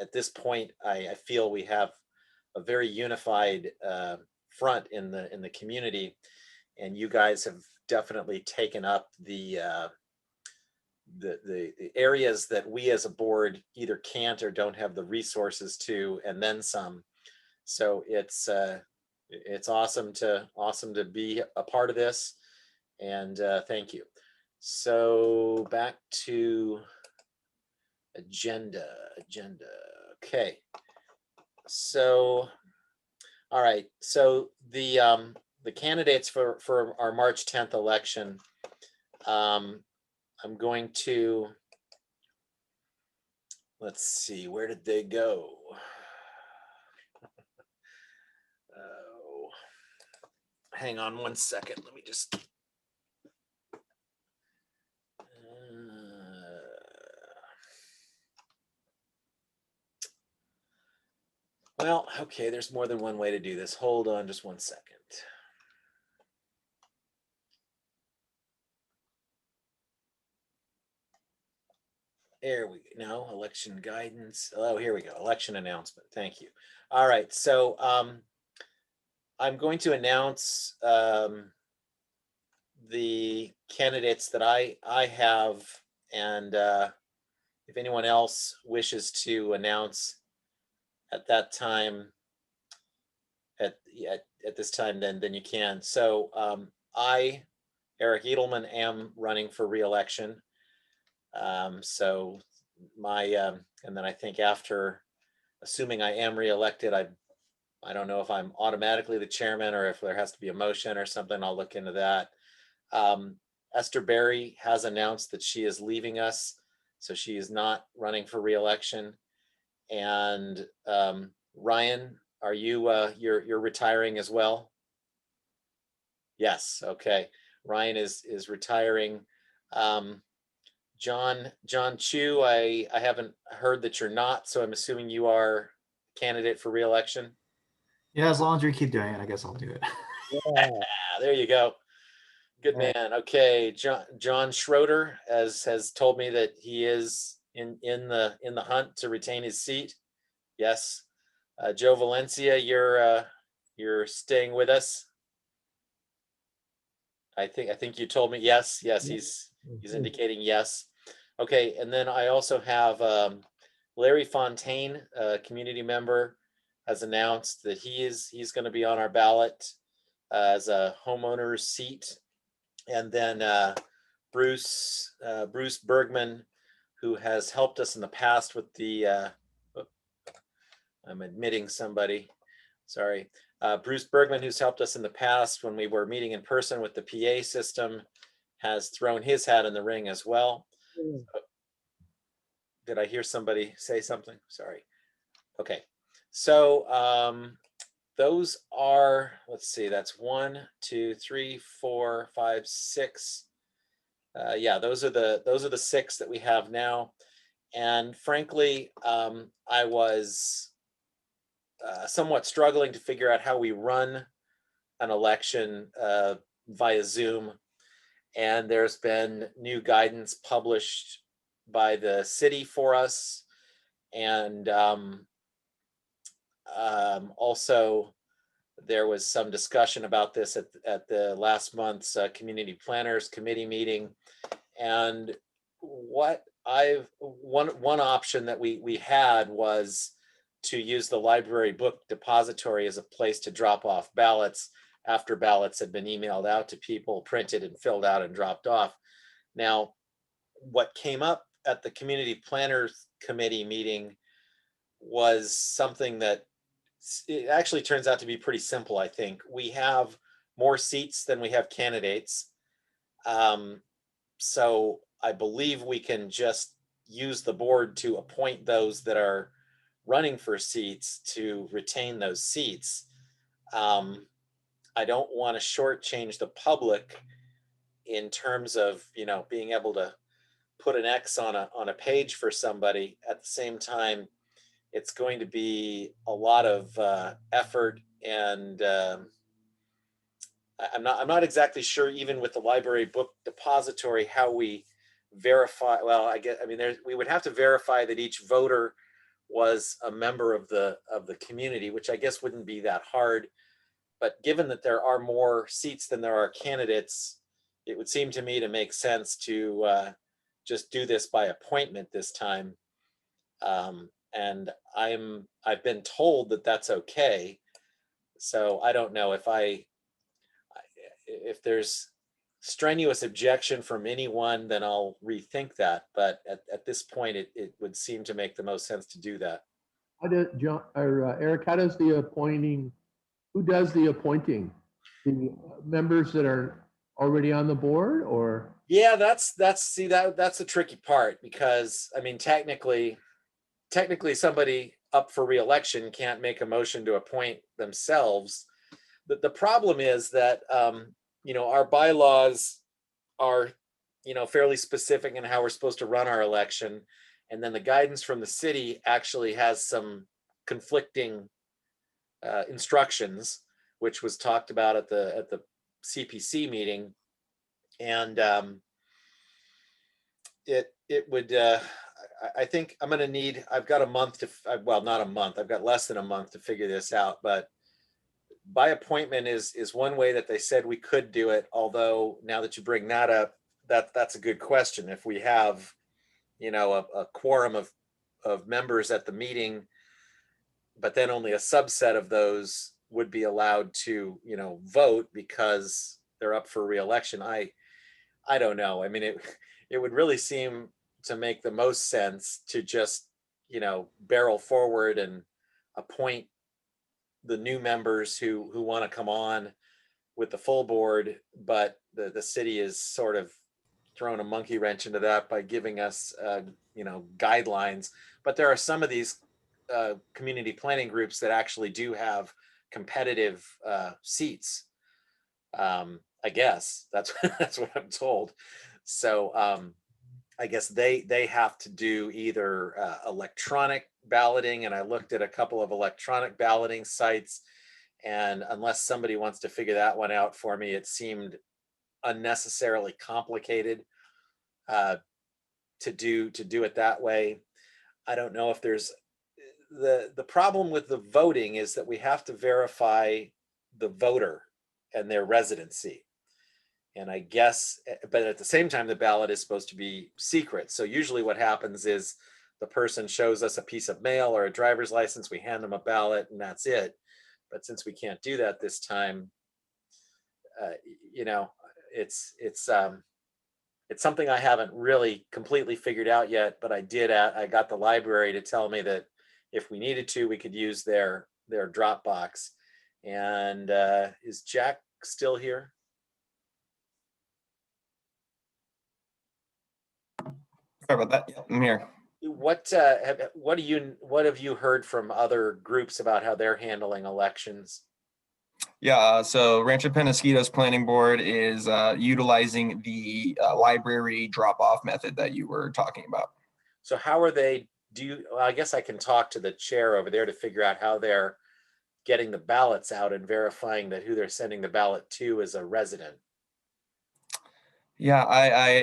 at this point, I feel we have a very unified front in the community, and you guys have definitely taken up the areas that we as a board either can't or don't have the resources to, and then some. So it's awesome to be a part of this, and thank you. So back to agenda. Okay. So, all right. So the candidates for our March 10th election, I'm going to, let's see, where did they go? Oh, hang on one second. Let me just. Well, okay, there's more than one way to do this. Hold on just one second. There we go. No, election guidance. Oh, here we go. Election announcement. Thank you. All right. So I'm going to announce the candidates that I have, and if anyone else wishes to announce at that time, at this time, then you can. So I, Eric Edelman, am running for re-election. So my and then I think after, assuming I am re-elected, I don't know if I'm automatically the chairman or if there has to be a motion or something. I'll look into that. Esther Berry has announced that she is leaving us, so she is not running for re-election. And Ryan, are you you're retiring as well? Yes. Okay. Ryan is retiring. John Chu, I haven't heard that you're not, so I'm assuming you are candidate for re-election. Yeah, as long as you keep doing it, I guess I'll do it. Yeah, there you go. Good man. Okay, John Schroeder has told me that he is in the hunt to retain his seat. Yes. Joe Valencia, you're staying with us. I think you told me yes. He's indicating yes. Okay, and then I also have Larry Fontaine, a community member, has announced that he's going to be on our ballot as a homeowner's seat. And then Bruce Bergman, who has helped us in the past with the I'm admitting somebody, sorry. Bruce Bergman, who's helped us in the past when we were meeting in person with the PA system, has thrown his hat in the ring as well. Did I hear somebody say something? Sorry. Okay. So those are, let's see, that's 1, 2, 3, 4, 5, 6. Yeah, those are the 6 that we have now. And frankly, I was somewhat struggling to figure out how we run an election via Zoom. And there's been new guidance published by the city for us. And also there was some discussion about this at the last month's community planners committee meeting. And what one option that we had was to use the library book depository as a place to drop off ballots after ballots had been emailed out to people, printed and filled out and dropped off. Now, what came up at the Community Planners Committee meeting was something that it actually turns out to be pretty simple, I think. We have more seats than we have candidates. So I believe we can just use the board to appoint those that are running for seats to retain those seats. I don't want to shortchange the public in terms of, being able to put an X on a page for somebody. At the same time, it's going to be a lot of effort, and I'm not exactly sure, even with the library book depository, how we verify. Well, we would have to verify that each voter was a member of the community, which I guess wouldn't be that hard. But given that there are more seats than there are candidates, it would seem to me to make sense to just do this by appointment this time. And I've been told that that's okay. So I don't know if there's strenuous objection from anyone, then I'll rethink that. But at this point, it would seem to make the most sense to do that. How does John or Eric? How does the appointing? Who does the appointing? The members that are already on the board, or? Yeah, that's the tricky part, because technically somebody up for re-election can't make a motion to appoint themselves. The problem is that our bylaws are fairly specific in how we're supposed to run our election, and then the guidance from the city actually has some conflicting instructions, which was talked about at the CPC meeting. And it would I think I'm going to need, I've got a month well, not a month, I've got less than a month to figure this out. But by appointment is one way that they said we could do it. Although now that you bring that up, that's a good question. If we have a quorum of members at the meeting, but then only a subset of those would be allowed to vote because they're up for re-election, I don't know. It would really seem to make the most sense to just barrel forward and appoint the new members who want to come on with the full board. But the city is sort of thrown a monkey wrench into that by giving us guidelines. But there are some of these community planning groups that actually do have competitive seats. I guess that's what I'm told. So I guess they have to do either electronic balloting, and I looked at a couple of electronic balloting sites, and unless somebody wants to figure that one out for me, it seemed unnecessarily complicated to do it that way. I don't know if there's the problem with the voting is that we have to verify the voter and their residency. And I guess, but at the same time, the ballot is supposed to be secret. So usually what happens is the person shows us a piece of mail or a driver's license, we hand them a ballot, and that's it. But since we can't do that this time, it's something I haven't really completely figured out yet. But I got the library to tell me that if we needed to, we could use their Dropbox. And is Jack still here? Sorry about that. Yeah, I'm here. What have you heard from other groups about how they're handling elections? Yeah, so Rancho Penasquito's planning board is utilizing the library drop-off method that you were talking about. So how are they, I guess I can talk to the chair over there to figure out how they're getting the ballots out and verifying that who they're sending the ballot to is a resident. Yeah,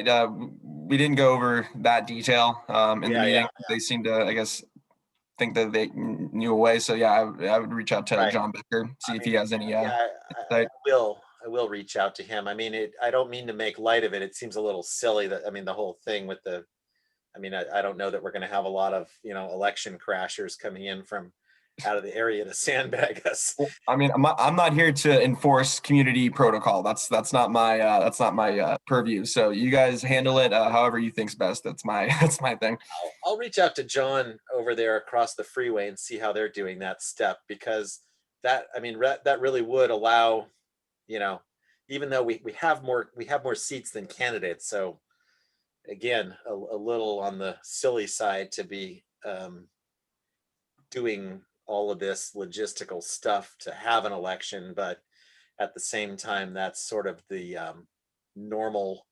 we didn't go over that detail in the meeting. Yeah. They seem to, I guess, think that they knew a way. So yeah, I would reach out to John Becker, see if he has any insight. I will reach out to him. I don't mean to make light of it. It seems a little silly that, the whole thing with I don't know that we're going to have a lot of, election crashers coming in from out of the area to sandbag us. I mean, I'm not here to enforce community protocol. That's not my purview. So you guys handle it however you think's best. That's my thing. I'll reach out to John over there across the freeway and see how they're doing that step, because that, I mean, that really would allow, you know, even though we have more seats than candidates. So again, a little on the silly side to be doing all of this logistical stuff to have an election, but at the same time, that's sort of the normal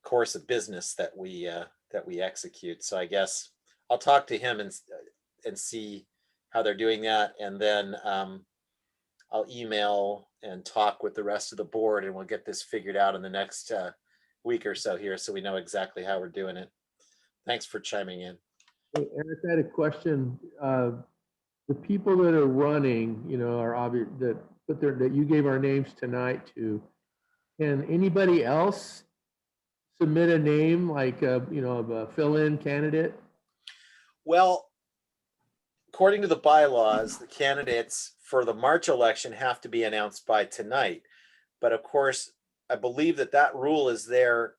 course of business that we execute. So I guess I'll talk to him and see how they're doing that, and then I'll email and talk with the rest of the board, and we'll get this figured out in the next week or so here, so we know exactly how we're doing it. Thanks for chiming in. Hey, Eric, I had a question. The people that are running, you know, are obvious that you gave our names tonight to. Can anybody else submit a name, like you know, of a fill-in candidate? Well, according to the bylaws, the candidates for the March election have to be announced by tonight. But of course, I believe that rule is there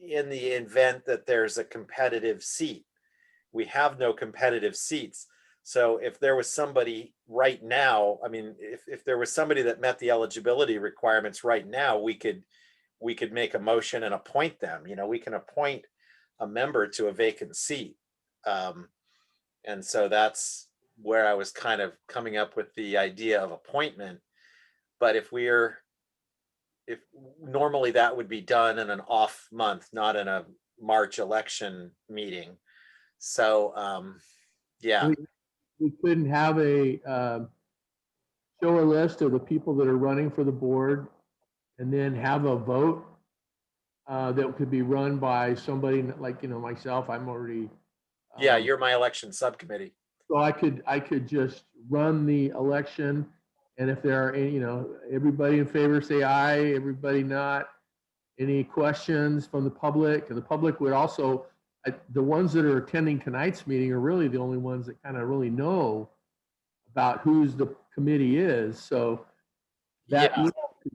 in the event that there's a competitive seat. We have no competitive seats. So if there was somebody right now, I mean, if there was somebody that met the eligibility requirements right now, we could make a motion and appoint them. You know, we can appoint a member to a vacant seat. And so that's where I was kind of coming up with the idea of appointment. But if normally that would be done in an off month, not in a March election meeting. So, yeah. We couldn't have show a list of the people that are running for the board and then have a vote that could be run by somebody like, you know, myself. I'm already. Yeah, you're my election subcommittee. So I could just run the election, and if there are any, you know, everybody in favor say aye, everybody not. Any questions from the public? And the public would also, the ones that are attending tonight's meeting are really the only ones that kind of really know about who's the committee is. So that could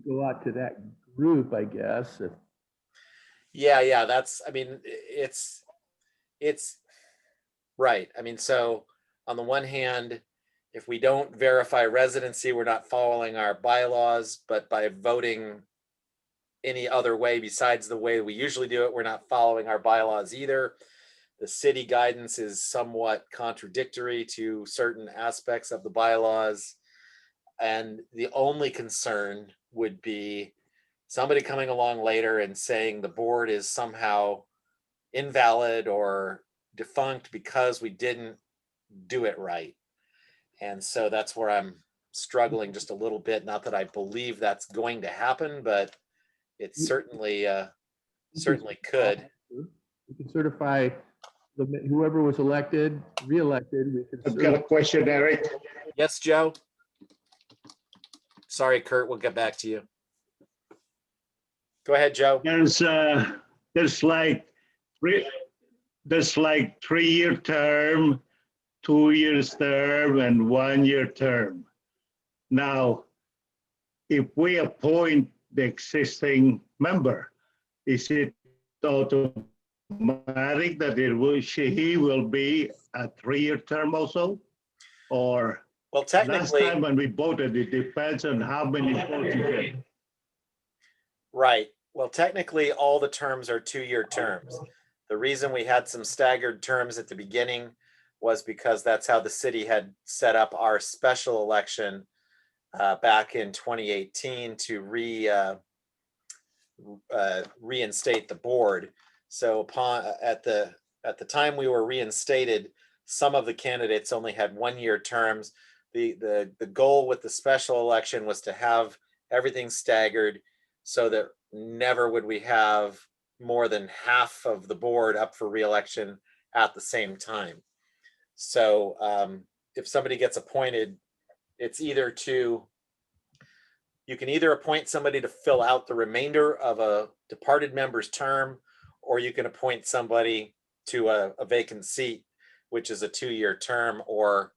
go out to that group, I guess. Yeah, that's, I mean, it's right. I mean, so on the one hand, if we don't verify residency, we're not following our bylaws, but by voting any other way besides the way we usually do it, we're not following our bylaws either. The city guidance is somewhat contradictory to certain aspects of the bylaws. And the only concern would be somebody coming along later and saying the board is somehow invalid or defunct because we didn't do it right. And so that's where I'm struggling just a little bit. Not that I believe that's going to happen, but it certainly could. We can certify whoever was elected, re-elected. I've got a question, Eric. Yes, Joe. Sorry, Kurt, we'll get back to you. Go ahead, Joe. There's like 3-year term, 2 years term, and 1 year term. Now, if we appoint the existing member, is it automatic that he will be a 3-year term also? Or well, technically, last time when we voted, it depends on how many votes you get. Right. Well, technically, all the terms are 2-year terms. The reason we had some staggered terms at the beginning was because that's how the city had set up our special election back in 2018 to reinstate the board. So at the time we were reinstated, some of the candidates only had 1-year terms. The goal with the special election was to have everything staggered so that never would we have more than half of the board up for re-election at the same time. So if somebody gets appointed, it's you can either appoint somebody to fill out the remainder of a departed member's term, or you can appoint somebody to a vacant seat, which is a 2-year term, or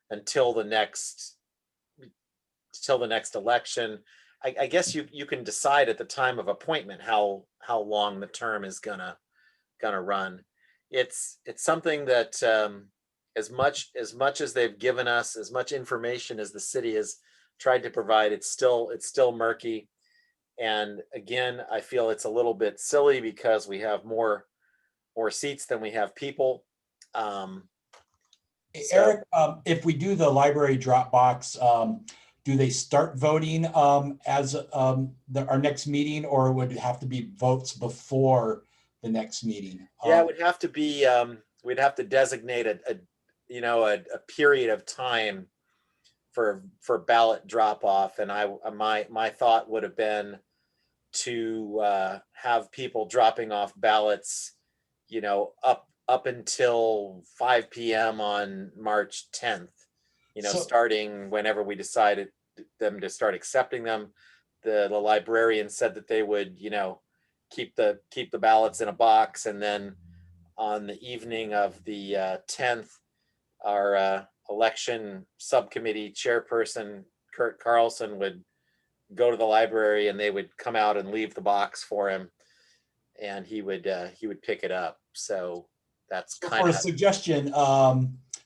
until the next election. I guess you can decide at the time of appointment how long the term is gonna run. It's something that as much as they've given us, as much information as the city has tried to provide, it's still murky. And again, I feel it's a little bit silly because we have more seats than we have people. Eric, if we do the library Dropbox, do they start voting as our next meeting, or would it have to be votes before the next meeting? Yeah, it would have to be, we'd have to designate a period of time for ballot drop off. And my thought would have been to have people dropping off ballots, up until 5 p.m. on March 10th, starting whenever we decided them to start accepting them. The librarian said that they would, keep the ballots in a box, and then on the evening of the 10th, our election subcommittee chairperson, Kurt Carlson, would go to the library and they would come out and leave the box for him, and he would pick it up. So that's kind For a of suggestion,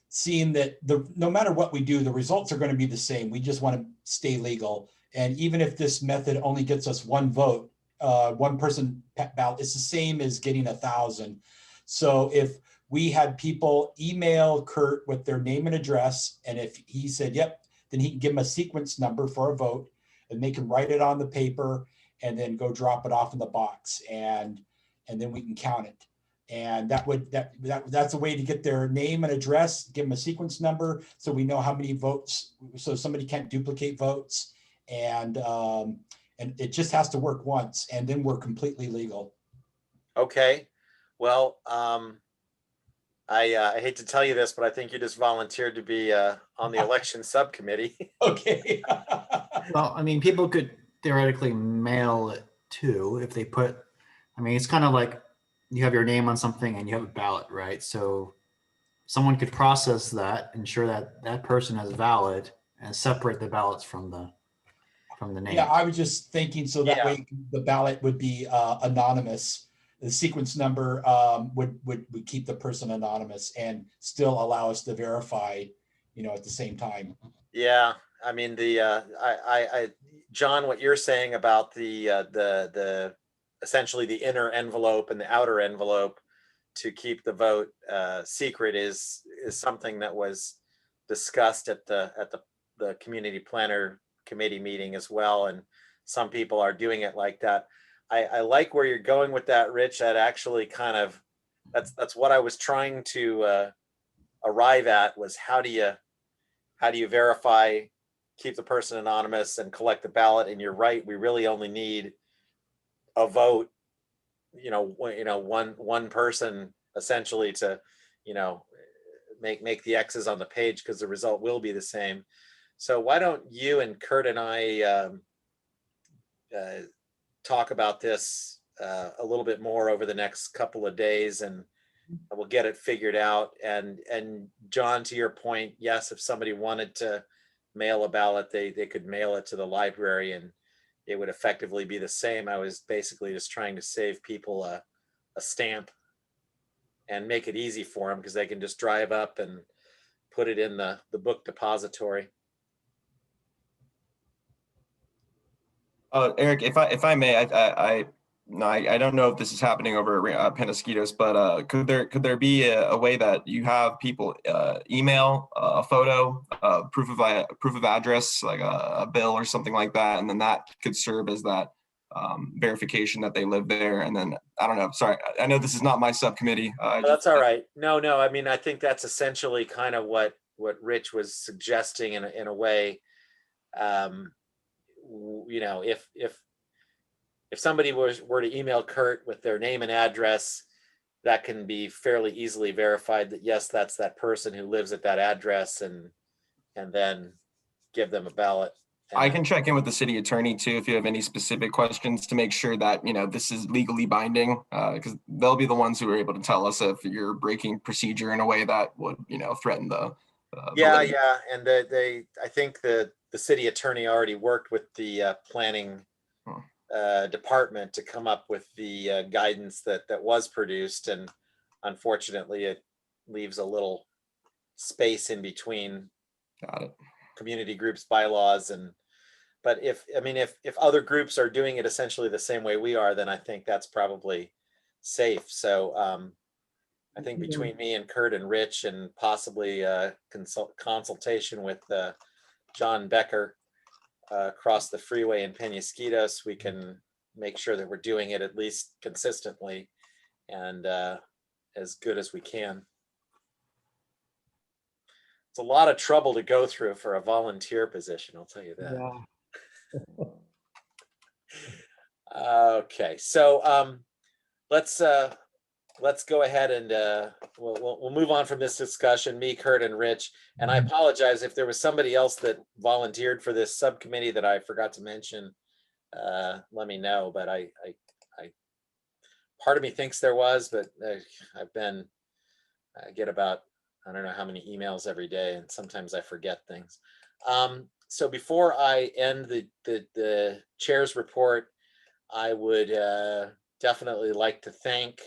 seeing that no matter what we do, the results are going to be the same. We just want to stay legal. And even if this method only gets us one vote, one person ballot, it's the same as getting 1,000. So if we had people email Kurt with their name and address, and if he said, yep, then he can give them a sequence number for a vote, and they can write it on the paper and then go drop it off in the box, and then we can count it. And that's a way to get their name and address, give them a sequence number, so we know how many votes, so somebody can't duplicate votes. And it just has to work once, and then we're completely legal. Okay. Well, I hate to tell you this, but I think you just volunteered to be on the election subcommittee. Okay. Well, I mean, people could theoretically mail it too if they put, I mean, it's kind of like you have your name on something and you have a ballot, right? So someone could process that, ensure that that person is valid, and separate the ballots from the name. Yeah, I was just thinking, so that way the ballot would be anonymous. The sequence number would keep the person anonymous and still allow us to verify, at the same time. Yeah, I mean, John, what you're saying about the essentially the inner envelope and the outer envelope to keep the vote secret is something that was discussed at the community planner committee meeting as well, and some people are doing it like that. I like where you're going with that, Rich. That actually kind of that's what I was trying to arrive at, was how do you verify, keep the person anonymous, and collect the ballot. And you're right, we really only need a vote, one person essentially to, make the X's on the page, because the result will be the same. So why don't you and Kurt and I talk about this a little bit more over the next couple of days, and we'll get it figured out. And John, to your point, yes, if somebody wanted to mail a ballot, they could mail it to the library and it would effectively be the same. I was basically just trying to save people a stamp and make it easy for them, because they can just drive up and put it in the book depository. Eric, if I may, I don't know if this is happening over at Penasquitos, but could there be a way that you have people email a photo, proof of address, like a bill or something like that, and then that could serve as that verification that they live there? And then, I don't know, sorry, I know this is not my subcommittee. That's all right. No, I mean, I think that's essentially kind of what Rich was suggesting in a way. If somebody were to email Kurt with their name and address, that can be fairly easily verified that yes, that's that person who lives at that address, and then give them a ballot. I can check in with the city attorney too if you have any specific questions, to make sure that this is legally binding, because they'll be the ones who are able to tell us if you're breaking procedure in a way that would threaten the Yeah, but yeah, and I think the city attorney already worked with the planning department to come up with the guidance that was produced, and unfortunately, it leaves a little space in between Got it. community groups bylaws but if other groups are doing it essentially the same way we are, then I think that's probably safe. So I think between me and Kurt and Rich and possibly consultation with John Becker across the freeway in Penasquitos, we can make sure that we're doing it at least consistently and as good as we can. It's a lot of trouble to go through for a volunteer position, I'll tell you that. Yeah. Okay, so let's go ahead and we'll move on from this discussion, me, Kurt, and Rich. And I apologize if there was somebody else that volunteered for this subcommittee that I forgot to mention. Let me know, but I part of me thinks there was, but I get about, I don't know how many emails every day, and sometimes I forget things. So before I end the chair's report, I would definitely like to thank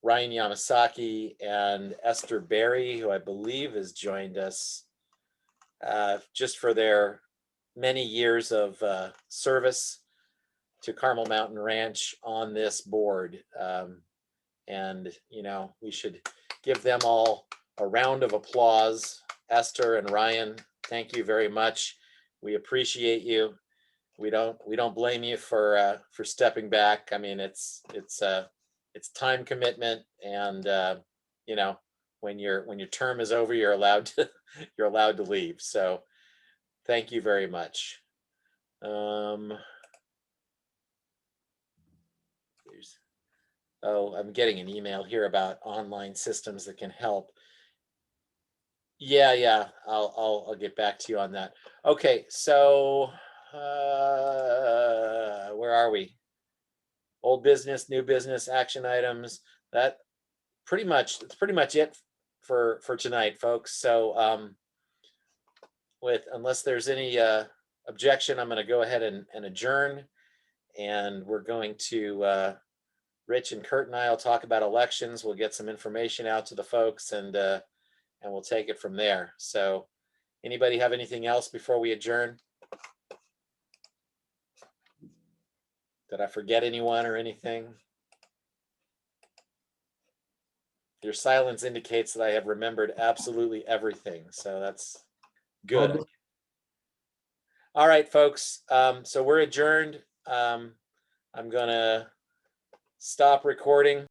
Ryan Yamasaki and Esther Berry, who I believe has joined us, just for their many years of service to Carmel Mountain Ranch on this board. And, we should give them all a round of applause. Esther and Ryan, thank you very much. We appreciate you. We don't blame you for stepping back. I mean, it's time commitment, and when your term is over, you're allowed to leave. So thank you very much. I'm getting an email here about online systems that can help. Yeah, I'll get back to you on that. Okay, so where are we? Old business, new business, action items. That's pretty much it for tonight, folks. So unless there's any objection, I'm going to go ahead and adjourn, and we're going to Rich and Kurt and I will talk about elections. We'll get some information out to the folks, and we'll take it from there. So anybody have anything else before we adjourn? Did I forget anyone or anything? Your silence indicates that I have remembered absolutely everything. So that's good. All right, folks. So we're adjourned. I'm going to stop recording.